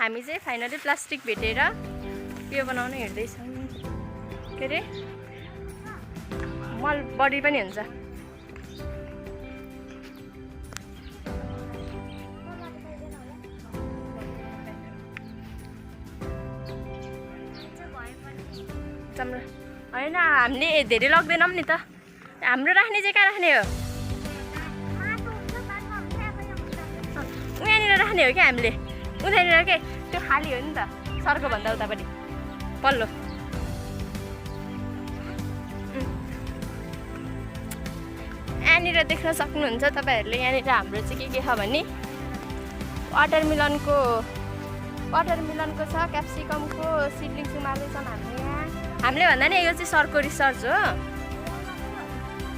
हामी चाहिँ finally plastic भेटेर यो बनाउन हिँड्दैछौँ। के अरे मल बडी पनि हुन्छ। होइन हामीले धेरै लग्दैनौँ नि त। हाम्रो राख्ने चाहिँ कहाँ राख्ने हो? उहाँनिर राख्ने हो क्या हामीले। उतानिर के त्यो खाली हो नि त, सर्को भन्दा उतापट्टि पल्लो। यहाँनिर देख्न सक्नुहुन्छ तपाईँहरूले। यहाँनिर हाम्रो चाहिँ के छ भने वाटरमेलनको छ, क्याप्सिकमको सिडलिङ्स उमाल्दैछौँ हामीले यहाँ। हामीले भन्दा नि यो चाहिँ सरको रिसर्च हो।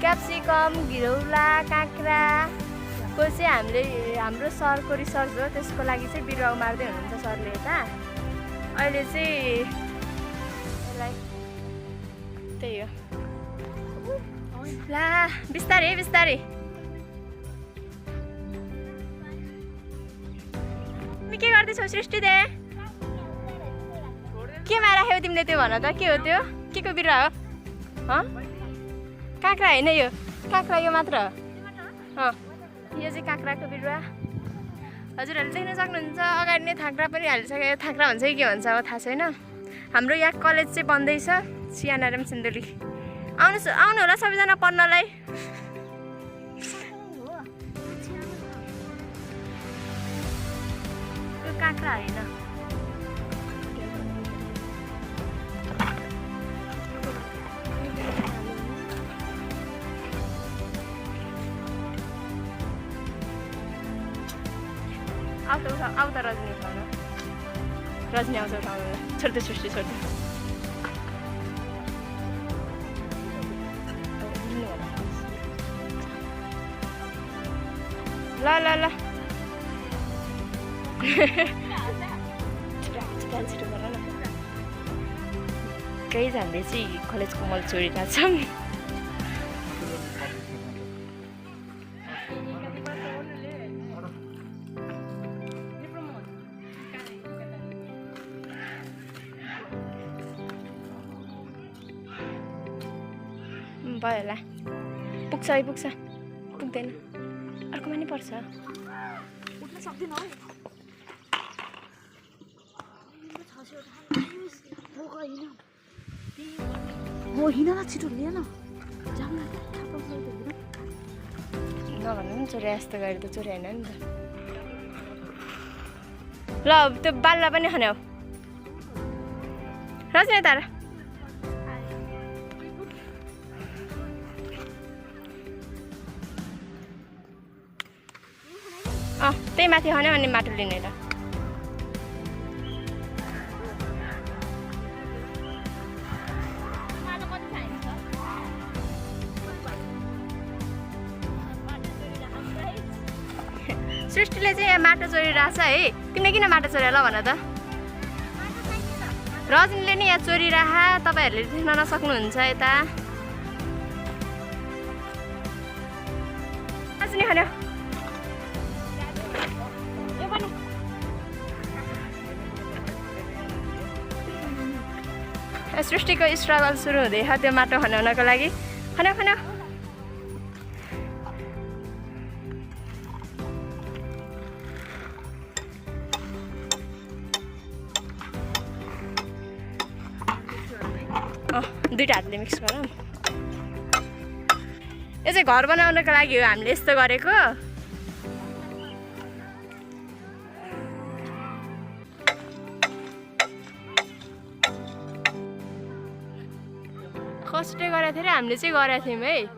क्याप्सिकम, घिरौला, काँक्राको चाहिँ हाम्रो सरको रिसर्च हो। त्यसको लागि चाहिँ बिरुवा उमार्दै हुनुहुन्छ सरले यता। अहिले चाहिँ यसलाई त्यही हो। ला बिस्तारै बिस्तारै। तिमी के गर्दैछौ सृष्टि दे? केमा राख्यौ तिमीले त्यो भन त? के हो त्यो? के को बिरुवा हो? काँक्रा होइन यो, काँक्रा यो मात्र हो। यो चाहिँ काँक्राको बिरुवा। हजुरहरूले देख्न सक्नुहुन्छ। अगाडि नै थाक्रा पनि हालिसक्यो। थाक्रा भन्छ कि के भन्छ अब थाहा छैन। हाम्रो यहाँ कलेज चाहिँ बन्दैछ, सियानाराम सिन्धुली। आउनु होला सबैजना पढ्नलाई। यो काँक्रा होइन। आउँदा रजनी उठाउन। रजनी आउँछ उठाउनु। छोड्दै सृष्टि छोड्दै। ल ल ल छिटो गर न। केही हामीले चाहिँ कलेजको मल चोरिरहेको छौँ। भयो होला। पुग्छ है पुग्छ। पुग्दैन, अर्कोमा नि पर्छ। उठ्न सक्दैन हौ। हो हिँड न, छिटो लिएन। नभन्नु पनि चोरे यस्तो गरी त चोरी होइन नि त। ल त्यो बाल्ला पनि खन्याउ। रजनी तारा त्यही माथि खन्यो अनि माटो लिने ल। सृष्टिले चाहिँ यहाँ माटो चोरिरहेछ है। तिमीले किन माटो चोर्या ल भन त? रजनीले नि यहाँ चोरिरह। तपाईँहरूले देख्न नसक्नुहुन्छ यता। रजनी खन्यो। सृष्टिको स्ट्रगल सुरु हुँदैछ त्यो माटो खनाउनको लागि। खन्याउ खन्याउ। दुईटा हातले मिक्स गरौँ। यो चाहिँ घर बनाउनको लागि हो हामीले यस्तो गरेको। कसले गरेको थियो र हामीले चाहिँ गरेको थियौँ है।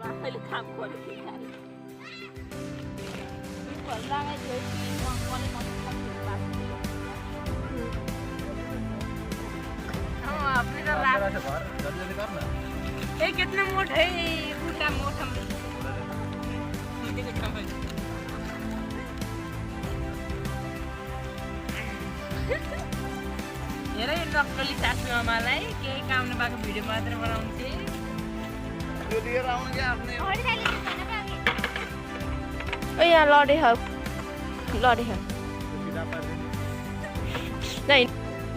कितना मोटा है बूटा मोटा। हेर यो नक्कली सासू आमालाई केही काम नभएको भिडियो मात्र बनाउँथे। यहाँ लडे हो लडे हो। होइन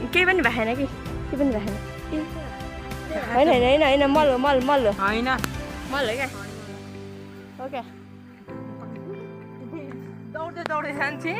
केही पनि भएन कि केही पनि भएन होइन होइन होइन होइन मल हो मल मल हो होइन मल हो क्या हो क्या दौड्दै दौड्दै जान्छे